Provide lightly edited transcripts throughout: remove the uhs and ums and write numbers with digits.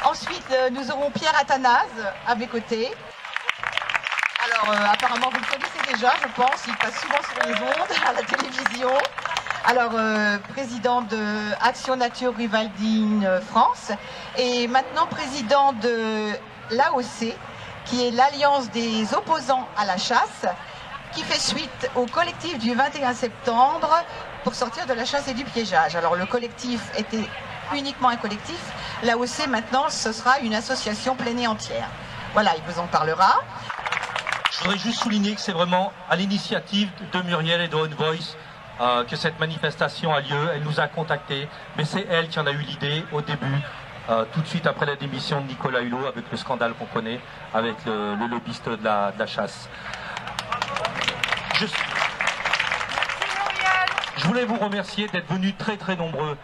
Ensuite, nous aurons Pierre Athanase à mes côtés. Alors, apparemment, vous le connaissez déjà, je pense. Il passe souvent sur les ondes, à la télévision. Alors, président de Action Nature Rivaldine France. Et maintenant, président de l'AOC, qui est l'Alliance des opposants à la chasse, qui fait suite au collectif du 21 septembre pour sortir de la chasse et du piégeage. Alors, le collectif était uniquement un collectif. L'AOC, maintenant, ce sera une association pleine et entière. Voilà, il vous en parlera. Je voudrais juste souligner que c'est vraiment à l'initiative de Muriel et de On Voice que cette manifestation a lieu. Elle nous a contactés, mais c'est elle qui en a eu l'idée au début, tout de suite après la démission de Nicolas Hulot, avec le scandale qu'on connaît, avec le lobbyiste de la chasse. Je voulais vous remercier d'être venus très très nombreux.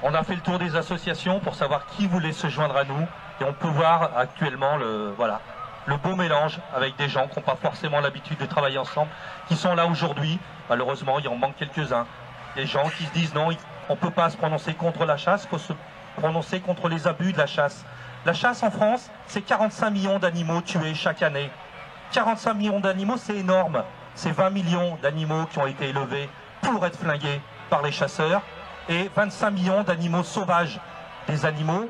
On a fait le tour des associations pour savoir qui voulait se joindre à nous, et on peut voir actuellement le beau mélange avec des gens qui n'ont pas forcément l'habitude de travailler ensemble, qui sont là aujourd'hui. Malheureusement, il en manque quelques-uns. Des gens qui se disent non, on ne peut pas se prononcer contre la chasse, il faut se prononcer contre les abus de la chasse. La chasse en France, c'est 45 millions d'animaux tués chaque année. 45 millions d'animaux, c'est énorme. C'est 20 millions d'animaux qui ont été élevés pour être flingués par les chasseurs et 25 millions d'animaux sauvages. Des animaux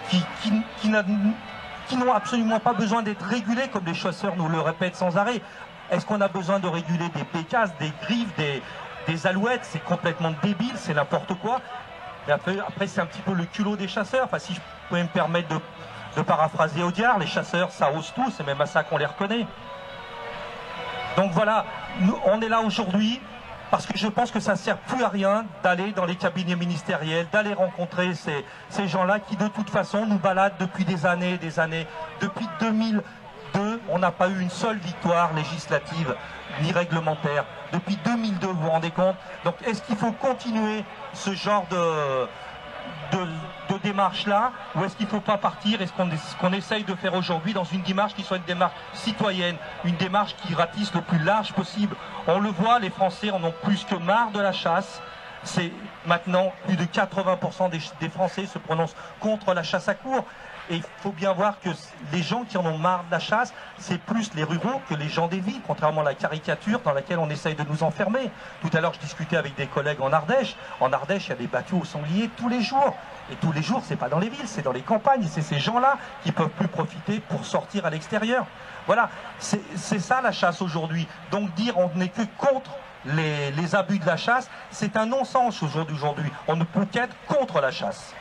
qui n'ont absolument pas besoin d'être régulés, comme les chasseurs nous le répètent sans arrêt. Est-ce qu'on a besoin de réguler des pécasses, des griffes, des alouettes? C'est complètement débile, c'est n'importe quoi. Et après c'est un petit peu le culot des chasseurs. Enfin, si je pouvais me permettre de paraphraser Audiard, les chasseurs, ça ose tout, c'est même à ça qu'on les reconnaît. Donc voilà, on est là aujourd'hui parce que je pense que ça ne sert plus à rien d'aller dans les cabinets ministériels, d'aller rencontrer ces gens-là qui de toute façon nous baladent depuis des années et des années. Depuis 2002, on n'a pas eu une seule victoire législative ni réglementaire. Depuis 2002, vous vous rendez compte? Donc est-ce qu'il faut continuer ce genre de démarche-là, ou est-ce qu'il ne faut pas partir? Et ce qu'on essaye de faire aujourd'hui dans une démarche qui soit une démarche citoyenne, une démarche qui ratisse le plus large possible. On le voit, les Français en ont plus que marre de la chasse. C'est maintenant plus de 80% des Français se prononcent contre la chasse à courre. Et il faut bien voir que les gens qui en ont marre de la chasse, c'est plus les ruraux que les gens des villes, contrairement à la caricature dans laquelle on essaye de nous enfermer. Tout à l'heure, je discutais avec des collègues en Ardèche. En Ardèche, il y a des bateaux au sanglier tous les jours. Et tous les jours, c'est pas dans les villes, c'est dans les campagnes. Et c'est ces gens-là qui peuvent plus profiter pour sortir à l'extérieur. Voilà, c'est ça la chasse aujourd'hui. Donc dire on n'est que contre les abus de la chasse, c'est un non-sens aujourd'hui. On ne peut qu'être contre la chasse.